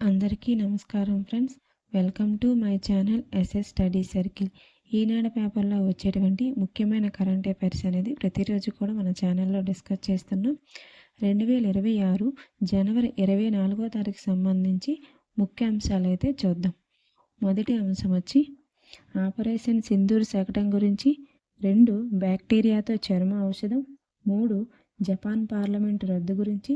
అందరికీ నమస్కారం friends. Welcome to my channel SS study circle. Eenadu పేపర్లో వచ్చేటువంటి ముఖ్యమైన కరెంట్ అఫైర్స్ అనేది ప్రతిరోజు కూడా మన ఛానల్లో డిస్కస్ చేస్తున్నాం. 2026 జనవరి 24వ తారీఖు సంబంధించి ముఖ్య అంశాలు అయితే చూద్దాం. మొదటి అంశం వచ్చి ఆపరేషన్ సింధూర్ శకటం గురించి, 2 బ్యాక్టీరియాతో చర్మ ఔషధం, 3 జపాన్ పార్లమెంటు రద్దు గురించి,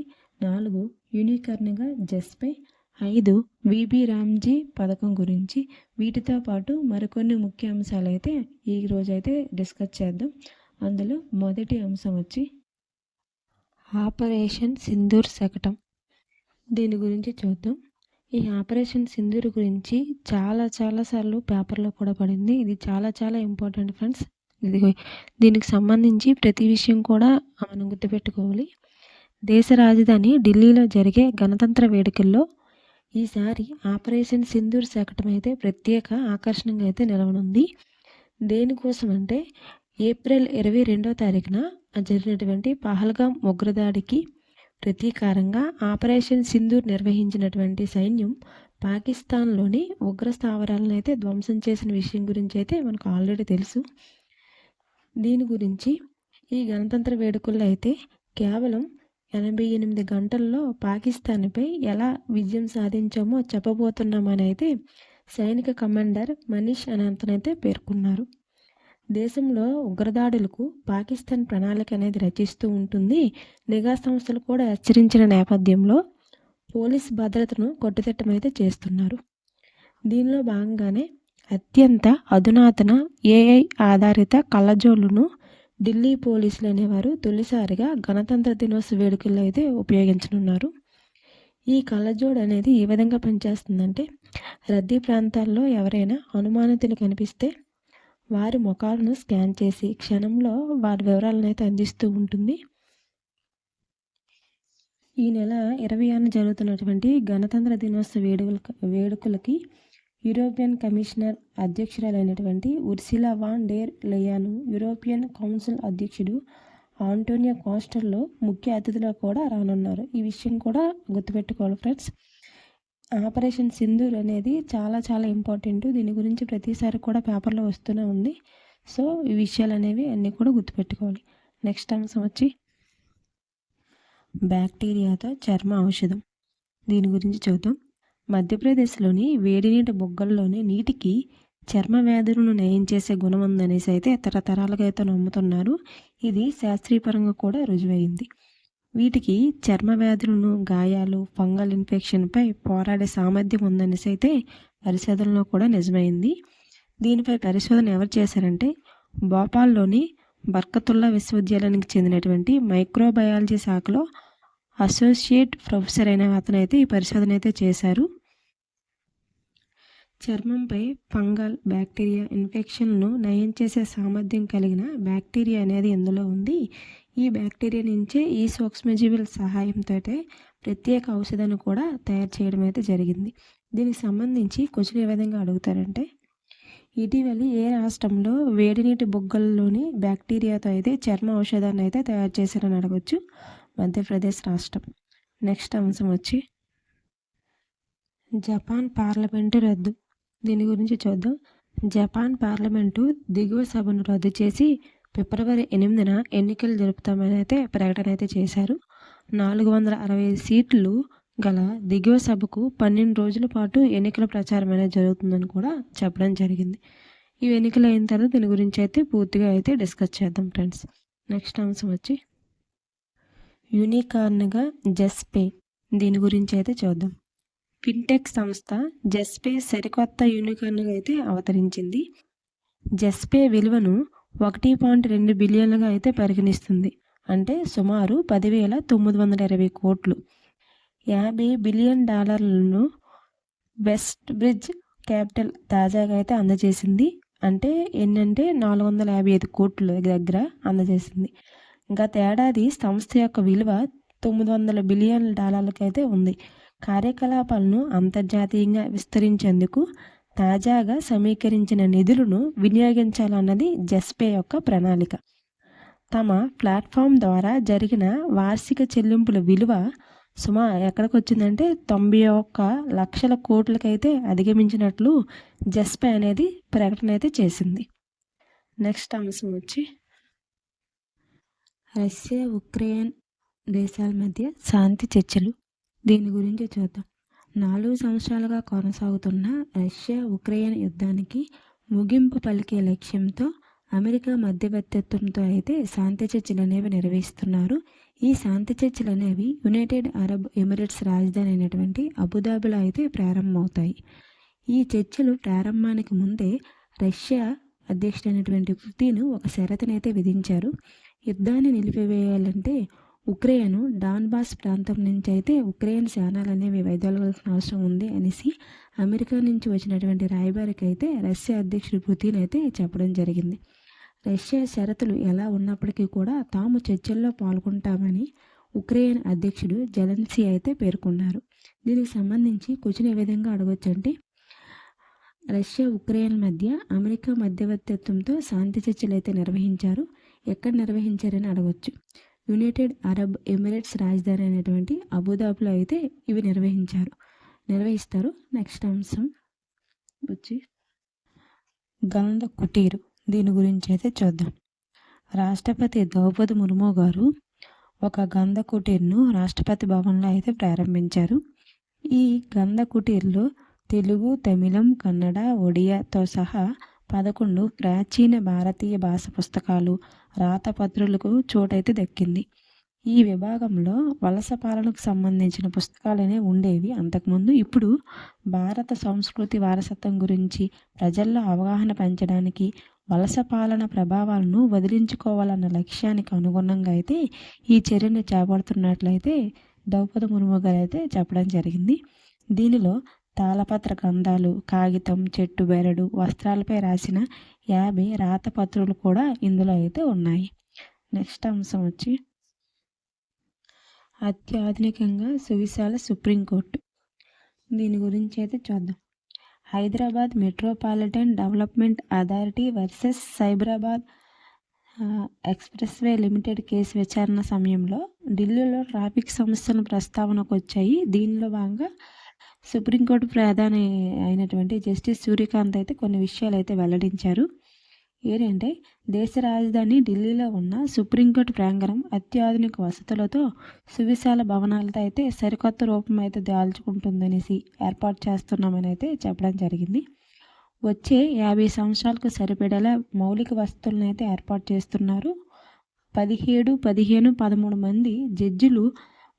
4 యూనికార్న్గా జెస్పై, 5 విబి రామ్జీ పథకం గురించి. వీటితో పాటు మరికొన్ని ముఖ్య అంశాలు అయితే ఈరోజైతే డిస్కస్ చేద్దాం. అందులో మొదటి అంశం వచ్చి ఆపరేషన్ సింధూర్ శకటం. దీని గురించి చూద్దాం. ఈ ఆపరేషన్ సింధూర్ గురించి చాలాసార్లు పేపర్లో కూడా పడింది. ఇది చాలా ఇంపార్టెంట్ ఫ్రెండ్స్. దీనికి సంబంధించి ప్రతి విషయం కూడా మనం గుర్తుపెట్టుకోవాలి. దేశ రాజధాని ఢిల్లీలో జరిగే గణతంత్ర వేడుకల్లో ఈసారి ఆపరేషన్ సింధూర్ శకటం అయితే ప్రత్యేక ఆకర్షణగా అయితే నిలవనుంది. దేనికోసం అంటే ఏప్రిల్ 22వ తారీఖున జరిగినటువంటి పహల్గాం ఉగ్రదాడికి ప్రతీకారంగా ఆపరేషన్ సింధూర్ నిర్వహించినటువంటి సైన్యం పాకిస్తాన్లోని ఉగ్ర స్థావరాలను అయితే ధ్వంసం చేసిన విషయం గురించి అయితే మనకు ఆల్రెడీ తెలుసు. దీని గురించి ఈ గణతంత్ర వేడుకల్లో అయితే కేవలం 88 గంటల్లో పాకిస్తాన్పై ఎలా విజయం సాధించామో చెప్పబోతున్నామని అయితే సైనిక కమాండర్ మనీష్ అనంతనైతే పేర్కొన్నారు. దేశంలో ఉగ్రదాడులకు పాకిస్తాన్ ప్రణాళిక అనేది రచిస్తూ ఉంటుంది. నిఘా సంస్థలు కూడా హెచ్చరించిన నేపథ్యంలో పోలీస్ భద్రతను కట్టుదిట్టమైతే చేస్తున్నారు. దీనిలో భాగంగానే అత్యంత అధునాతన ఏఐ ఆధారిత కళ్ళజోళ్లను ఢిల్లీ పోలీసులు అనేవారు తొలిసారిగా గణతంత్ర దినోత్సవ వేడుకల్లో అయితే ఉపయోగించనున్నారు. ఈ కళ్ళజోడు అనేది ఏ విధంగా పనిచేస్తుందంటే రద్దీ ప్రాంతాల్లో ఎవరైనా అనుమానితులు కనిపిస్తే వారి ముఖాలను స్కాన్ చేసి క్షణంలో వారి వివరాలను అయితే అందిస్తూ ఉంటుంది. ఈ నెల 26న జరుగుతున్నటువంటి గణతంత్ర దినోత్సవ వేడుకలకి యూరోపియన్ కమిషనర్ అధ్యక్షురాలైనటువంటి Ursula von der Leyen, European council అధ్యక్షుడు ఆంటోనియో కోస్టాలో ముఖ్య అతిథిలో కూడా రానున్నారు. ఈ విషయం కూడా గుర్తుపెట్టుకోవాలి ఫ్రెండ్స్. ఆపరేషన్ సింధూర్ అనేది చాలా ఇంపార్టెంట్. దీని గురించి ప్రతిసారి కూడా పేపర్లో వస్తూనే ఉంది. సో ఈ విషయాలు అనేవి అన్నీ కూడా గుర్తుపెట్టుకోవాలి. నెక్స్ట్ అంశం వచ్చి బ్యాక్టీరియాతో చర్మ ఔషధం. దీని గురించి చూద్దాం. మధ్యప్రదేశ్లోని వేడినీటి బొగ్గల్లోని నీటికి చర్మ వ్యాధులను నయం చేసే గుణం ఉందనేసి అయితే తరతరాలుగా అయితే నమ్ముతున్నారు. ఇది శాస్త్రీయపరంగా కూడా రుజువైంది. వీటికి చర్మ వ్యాధులను, గాయాలు, ఫంగల్ ఇన్ఫెక్షన్పై పోరాడే సామర్థ్యం ఉందనేసి అయితే పరిశోధనలో కూడా నిజమైంది. దీనిపై పరిశోధన ఎవరు చేశారంటే భోపాల్లోని బర్కతుల్లా విశ్వవిద్యాలయానికి చెందినటువంటి మైక్రోబయాలజీ శాఖలో అసోసియేట్ ప్రొఫెసర్ అయిన అతనైతే ఈ పరిశోధన అయితే చేశారు. చర్మంపై ఫంగల్, బ్యాక్టీరియా ఇన్ఫెక్షన్ను నయం చేసే సామర్థ్యం కలిగిన బ్యాక్టీరియా అనేది ఇందులో ఉంది. ఈ బ్యాక్టీరియా నుంచే ఈ సూక్ష్మజీవుల సహాయంతో ప్రత్యేక ఔషధాన్ని కూడా తయారు చేయడం అయితే జరిగింది. దీనికి సంబంధించి క్వశ్చన్ ఏ విధంగా అడుగుతారంటే ఇటీవలి ఏ రాష్ట్రంలో వేడినీటి బొగ్గల్లోని బ్యాక్టీరియాతో అయితే చర్మ ఔషధాన్ని అయితే తయారు చేశారని అడగవచ్చు. మధ్యప్రదేశ్ రాష్ట్రం. నెక్స్ట్ అంశం వచ్చి జపాన్ పార్లమెంటు రద్దు. దీని గురించి చూద్దాం. జపాన్ పార్లమెంటు దిగువ సభను రద్దు చేసి ఫిబ్రవరి 8న ఎన్నికలు జరుపుతామని అయితే ప్రకటన అయితే చేశారు. 465 సీట్లు గల దిగువ సభకు 12 రోజుల పాటు ఎన్నికల ప్రచారం అనేది జరుగుతుందని కూడా చెప్పడం జరిగింది. ఈ ఎన్నికలు అయిన తర్వాత దీని గురించి అయితే పూర్తిగా అయితే డిస్కస్ చేద్దాం ఫ్రెండ్స్. నెక్స్ట్ అంశం వచ్చి యూనికార్న్గా జెస్పే. దీని గురించి అయితే చూద్దాం. ఫిన్టెక్ సంస్థ జెస్పే సరికొత్త యూనికార్న్గా అయితే అవతరించింది. జెస్పే విలువను 1.2 బిలియన్లుగా అయితే పరిగణిస్తుంది. అంటే సుమారు 10,920 కోట్లు. $50 బిలియన్ వెస్ట్ బ్రిడ్జ్ క్యాపిటల్ తాజాగా అయితే అందజేసింది. అంటే ఏంటంటే 455 కోట్ల దగ్గర అందజేసింది. గత ఏడాది సంస్థ యొక్క విలువ $900 బిలియన్ అయితే ఉంది. కార్యకలాపాలను అంతర్జాతీయంగా విస్తరించేందుకు తాజాగా సమీకరించిన నిధులను వినియోగించాలన్నది జెస్పే యొక్క ప్రణాళిక. తమ ప్లాట్ఫామ్ ద్వారా జరిగిన వార్షిక చెల్లింపుల విలువ ఎక్కడికి వచ్చిందంటే 91 లక్షల కోట్లకైతే అధిగమించినట్లు జెస్పే అనేది ప్రకటన అయితే చేసింది. నెక్స్ట్ అంశం వచ్చి రష్యా ఉక్రెయిన్ దేశాల మధ్య శాంతి చర్చలు. దీని గురించి చూద్దాం. 4 సంవత్సరాలుగా కొనసాగుతున్న రష్యా ఉక్రెయిన్ యుద్ధానికి ముగింపు పలికే లక్ష్యంతో అమెరికా మధ్యవర్తిత్వంతో అయితే శాంతి చర్చలు అనేవి నిర్వహిస్తున్నారు. ఈ శాంతి చర్చలు అనేవి యునైటెడ్ అరబ్ ఎమిరేట్స్ రాజధాని అయినటువంటి అబుదాబిలో అయితే ప్రారంభమవుతాయి. ఈ చర్చలు ప్రారంభానికి ముందే రష్యా అధ్యక్షుడైనటువంటి పుతిన్ ఒక షరతునైతే విధించారు. యుద్ధాన్ని నిలిపివేయాలంటే ఉక్రెయిన్ డాన్బాస్ ప్రాంతం నుంచి అయితే ఉక్రెయిన్ సేనలు అనేవి వైదొలగాల్సిన అవసరం ఉంది అనేసి అమెరికా నుంచి వచ్చినటువంటి రాయబారికి అయితే రష్యా అధ్యక్షుడు పుతిన్ అయితే చెప్పడం జరిగింది. రష్యా షరతులు ఎలా ఉన్నప్పటికీ కూడా తాము చర్చల్లో పాల్గొంటామని ఉక్రెయిన్ అధ్యక్షుడు జెలెన్స్కీ అయితే పేర్కొన్నారు. దీనికి సంబంధించి క్వశ్చన్ ఏ విధంగా అడగొచ్చు అంటే, రష్యా ఉక్రెయిన్ మధ్య అమెరికా మధ్యవర్తిత్వంతో శాంతి చర్చలు అయితే నిర్వహించారు, ఎక్కడ నిర్వహించారని అడగవచ్చు. యునైటెడ్ అరబ్ ఎమిరేట్స్ రాజధాని అయినటువంటి అబుదాబిలో అయితే ఇవి నిర్వహిస్తారు. నెక్స్ట్ అంశం వచ్చి గంధ కుటీరు. దీని గురించి అయితే చూద్దాం. రాష్ట్రపతి ద్రౌపది ముర్ము గారు ఒక గంధ కుటీర్ను రాష్ట్రపతి భవన్లో అయితే ప్రారంభించారు. ఈ గంధ కుటీర్లో తెలుగు, తమిళం, కన్నడ, ఒడియాతో సహా 11 ప్రాచీన భారతీయ భాష పుస్తకాలు, రాతపత్రులకు చోటైతే దక్కింది. ఈ విభాగంలో వలస పాలనకు సంబంధించిన పుస్తకాలనే ఉండేవి అంతకుముందు. ఇప్పుడు భారత సంస్కృతి వారసత్వం గురించి ప్రజల్లో అవగాహన పెంచడానికి, వలస పాలన ప్రభావాలను వదిలించుకోవాలన్న లక్ష్యానికి అనుగుణంగా అయితే ఈ చర్యను చేపడుతున్నట్లయితే ద్రౌపది ముర్ము గారు అయితే చెప్పడం జరిగింది. దీనిలో తాళపత్ర గ్రంథాలు, కాగితం, చెట్టు బెరడు, వస్త్రాలపై రాసిన 50 రాతపత్రులు కూడా ఇందులో అయితే ఉన్నాయి. నెక్స్ట్ అంశం వచ్చి అత్యాధునికంగా సువిశాల సుప్రీంకోర్టు. దీని గురించి అయితే చూద్దాం. Hyderabad metropolitan development authority versus Cyberabad expressway limited case విచారణ సమయంలో ఢిల్లీలో ట్రాఫిక్ సమస్యలు ప్రస్తావనకు వచ్చాయి. దీనిలో భాగంగా సుప్రీంకోర్టు ప్రధాని అయినటువంటి జస్టిస్ సూర్యకాంత్ అయితే కొన్ని విషయాలు అయితే వెల్లడించారు. ఏంటంటే, దేశ రాజధాని ఢిల్లీలో ఉన్న సుప్రీంకోర్టు ప్రాంగణం అత్యాధునిక వసతులతో, సువిశాల భవనాలతో అయితే సరికొత్త రూపం అయితే దాల్చుకుంటుందనేసి ఏర్పాటు చేస్తున్నామని అయితే చెప్పడం జరిగింది. వచ్చే 50 సంవత్సరాలకు సరిపడేలా మౌలిక వసతులను అయితే ఏర్పాటు చేస్తున్నారు. 17, 15, 13 మంది జడ్జిలు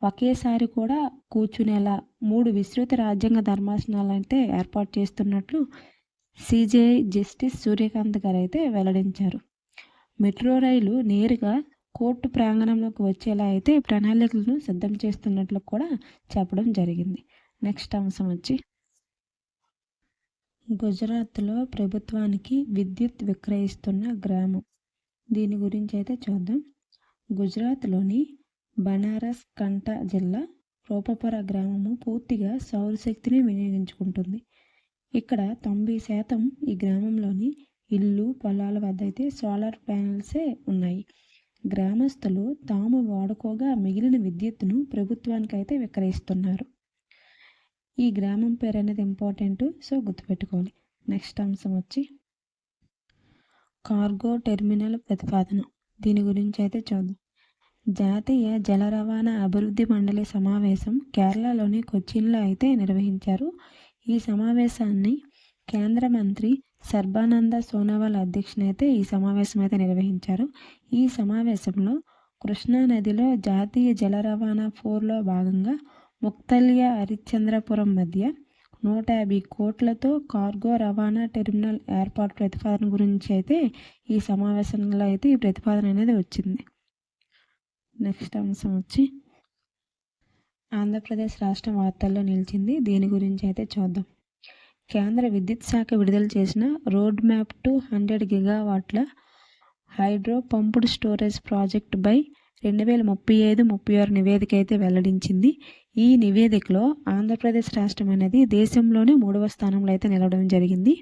ఒకేసారి కూడా కూర్చునేలా 3 విస్తృత రాజ్యాంగ ధర్మాసనాలు అయితే ఏర్పాటు చేస్తున్నట్లు సిజేఐ జస్టిస్ సూర్యకాంత్ గారు అయితే వెల్లడించారు. మెట్రో రైలు నేరుగా కోర్టు ప్రాంగణంలోకి వచ్చేలా అయితే ప్రణాళికలను సిద్ధం చేస్తున్నట్లు కూడా చెప్పడం జరిగింది. నెక్స్ట్ అంశం వచ్చి గుజరాత్లో ప్రభుత్వానికి విద్యుత్ విక్రయిస్తున్న గ్రామం. దీని గురించి అయితే చూద్దాం. గుజరాత్లోని బనారస్ కంఠ జిల్లా రూపపుర గ్రామము పూర్తిగా సౌరశక్తిని వినియోగించుకుంటుంది. ఇక్కడ 90% ఈ గ్రామంలోని ఇల్లు, పొలాల వద్ద అయితే సోలార్ ప్యానెల్సే ఉన్నాయి. గ్రామస్తులు తాము వాడుకోగా మిగిలిన విద్యుత్తును ప్రభుత్వానికి అయితే విక్రయిస్తున్నారు. ఈ గ్రామం పేరు అనేది ఇంపార్టెంట్, సో గుర్తుపెట్టుకోవాలి. నెక్స్ట్ అంశం వచ్చి కార్గో టెర్మినల్ ప్రతిపాదన. దీని గురించి అయితే చూద్దాం. జాతీయ జల రవాణా అభివృద్ధి మండలి సమావేశం కేరళలోని కొచ్చిన్లో అయితే నిర్వహించారు. ఈ సమావేశాన్ని కేంద్ర మంత్రి సర్బానంద సోనోవాల్ అధ్యక్షతన అయితే ఈ సమావేశం అయితే నిర్వహించారు. ఈ సమావేశంలో కృష్ణా నదిలో జాతీయ జల రవాణా 4లో భాగంగా ముక్తల్య హరిశ్చంద్రపురం మధ్య 150 కోట్లతో కార్గో రవాణా టెర్మినల్ ఏర్పాటు ప్రతిపాదన గురించి అయితే ఈ సమావేశంలో అయితే ఈ ప్రతిపాదన అనేది వచ్చింది. నెక్స్ట్ అంశం వచ్చి ఆంధ్రప్రదేశ్ రాష్ట్రం వార్తల్లో నిలిచింది. దీని గురించి అయితే చూద్దాం. కేంద్ర విద్యుత్ శాఖ విడుదల చేసిన రోడ్ మ్యాప్ టు 100 గిగావాట్ల hydro pumped storage project by 2035-36 నివేదిక అయితే వెల్లడించింది. ఈ నివేదికలో ఆంధ్రప్రదేశ్ రాష్ట్రం అనేది దేశంలోనే 3వ స్థానంలో అయితే నిలవడం జరిగింది.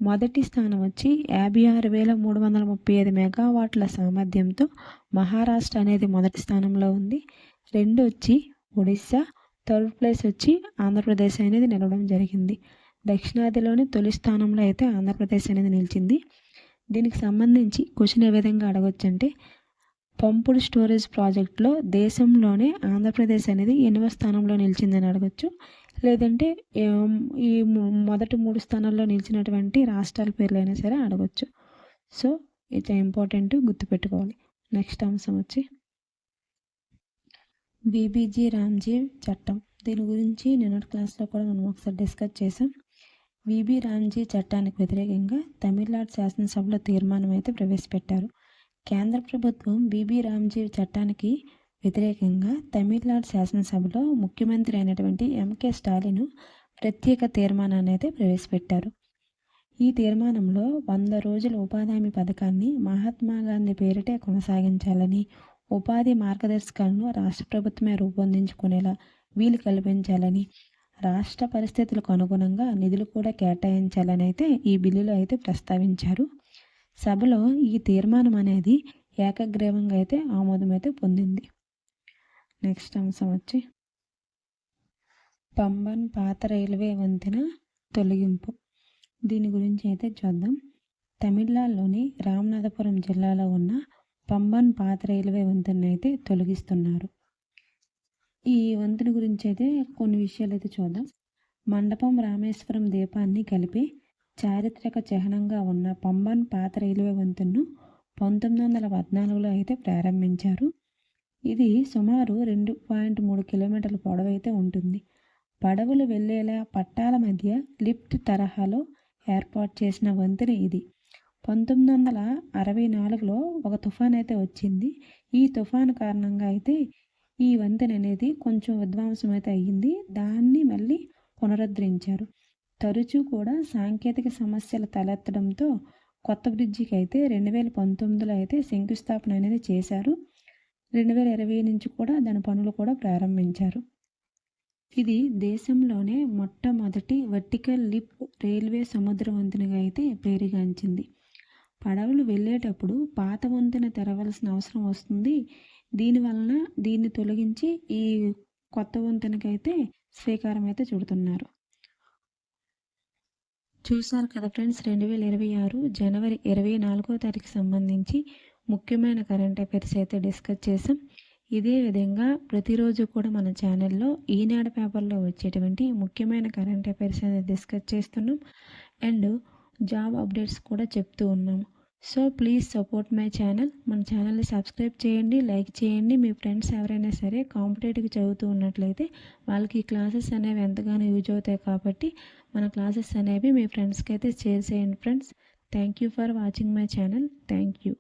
మొదటి స్థానం వచ్చి 56,335 మెగావాట్ల సామర్థ్యంతో మహారాష్ట్ర అనేది మొదటి స్థానంలో ఉంది. 2 వచ్చి ఒడిస్సా, థర్డ్ ప్లేస్ వచ్చి ఆంధ్రప్రదేశ్ అనేది నిలవడం జరిగింది. దక్షిణాదిలోని తొలి స్థానంలో అయితే ఆంధ్రప్రదేశ్ అనేది నిలిచింది. దీనికి సంబంధించి క్వశ్చన్ ఏ విధంగా అడగొచ్చంటే, పంపుడు స్టోరేజ్ ప్రాజెక్టులో దేశంలోనే ఆంధ్రప్రదేశ్ అనేది ఎన్నవ స్థానంలో నిలిచిందని అడగొచ్చు. లేదంటే ఈ మొదటి 3 స్థానాల్లో నిలిచినటువంటి రాష్ట్రాల పేర్లైనా సరే అడగొచ్చు. సో ఇట్స్ ఇంపార్టెంట్, గుర్తుపెట్టుకోవాలి. నెక్స్ట్ అంశం వచ్చి బీబీజీ రామ్జీ చట్టం. దీని గురించి నిన్నటి క్లాస్లో కూడా మనం ఒకసారి డిస్కస్ చేసాం. బీబీ రామ్జీ చట్టానికి వ్యతిరేకంగా తమిళనాడు శాసనసభలో తీర్మానం అయితే ప్రవేశపెట్టారు. కేంద్ర ప్రభుత్వం బీబీ రామ్జీ చట్టానికి వ్యతిరేకంగా తమిళనాడు శాసనసభలో ముఖ్యమంత్రి అయినటువంటి ఎంకే స్టాలిన్ ప్రత్యేక తీర్మానాన్ని అయితే ప్రవేశపెట్టారు. ఈ తీర్మానంలో 100 రోజుల ఉపాధి హామీ పథకాన్ని మహాత్మా గాంధీ పేరిటే కొనసాగించాలని, ఉపాధి మార్గదర్శకాలను రాష్ట్ర ప్రభుత్వమే రూపొందించుకునేలా వీలు కల్పించాలని, రాష్ట్ర పరిస్థితులకు అనుగుణంగా నిధులు కూడా కేటాయించాలని అయితే ఈ బిల్లులో అయితే ప్రస్తావించారు. సభలో ఈ తీర్మానం అనేది ఏకగ్రీవంగా అయితే ఆమోదం అయితే పొందింది. నెక్స్ట్ అంశం వచ్చి పంబన్ పాత రైల్వే వంతెన తొలగింపు. దీని గురించి అయితే చూద్దాం. తమిళనాడులోని రామనాథపురం జిల్లాలో ఉన్న పంబన్ పాత రైల్వే వంతెన అయితే తొలగిస్తున్నారు. ఈ వంతెన గురించి అయితే కొన్ని విషయాలు అయితే చూద్దాం. మండపం రామేశ్వరం ద్వీపాన్ని కలిపి చారిత్రక చిహ్నంగా ఉన్న పంబన్ పాత రైల్వే వంతెనను 1914లో అయితే ప్రారంభించారు. ఇది సుమారు 2.3 కిలోమీటర్ల పొడవు అయితే ఉంటుంది. పడవలు వెళ్ళేలా పట్టాల మధ్య లిఫ్ట్ తరహాలో ఏర్పాటు చేసిన వంతెన ఇది. 1964లో ఒక తుఫాన్ అయితే వచ్చింది. ఈ తుఫాను కారణంగా అయితే ఈ వంతెన అనేది కొంచెం విధ్వంసం అయితే అయ్యింది. దాన్ని మళ్ళీ పునరుద్ధరించారు. తరచూ కూడా సాంకేతిక సమస్యలు తలెత్తడంతో కొత్త బ్రిడ్జికి అయితే 2019లో అయితే శంకుస్థాపన అనేది చేశారు. 2020 నుంచి కూడా దాని పనులు కూడా ప్రారంభించారు. ఇది దేశంలోనే మొట్టమొదటి వర్టికల్ లిఫ్ట్ రైల్వే సముద్ర వంతెనగా అయితే పేరుగాంచింది. పడవలు వెళ్ళేటప్పుడు పాత వంతెన తెరవలసిన అవసరం వస్తుంది. దీనివలన దీన్ని తొలగించి ఈ కొత్త వంతెనకైతే శ్రీకారం అయితే చుడుతున్నారు. చూసారు కదా ఫ్రెండ్స్, 2026 జనవరి 24వ తారీఖు సంబంధించి ముఖ్యమైన కరెంట్ అఫైర్స్ అయితే డిస్కస్ చేసాం. ఇదే విధంగా ప్రతిరోజు కూడా మన ఛానల్లో ఈనాడు పేపర్లో వచ్చేటువంటి ముఖ్యమైన కరెంట్ అఫైర్స్ అనేది డిస్కస్ చేస్తున్నాం. అండ్ జాబ్ అప్డేట్స్ కూడా చెప్తూ ఉన్నాము. So please support my channel. మన ఛానల్ని సబ్స్క్రైబ్ చేయండి, లైక్ చేయండి. మీ ఫ్రెండ్స్ ఎవరైనా సరే కాంపిటేటివ్గా చదువుతూ ఉన్నట్లయితే వాళ్ళకి ఈ క్లాసెస్ అనేవి ఎంతగానో యూజ్ అవుతాయి కాబట్టి మన క్లాసెస్ అనేవి మీ ఫ్రెండ్స్కి అయితే షేర్ చేయండి friends. Thank you for watching my channel. Thank you.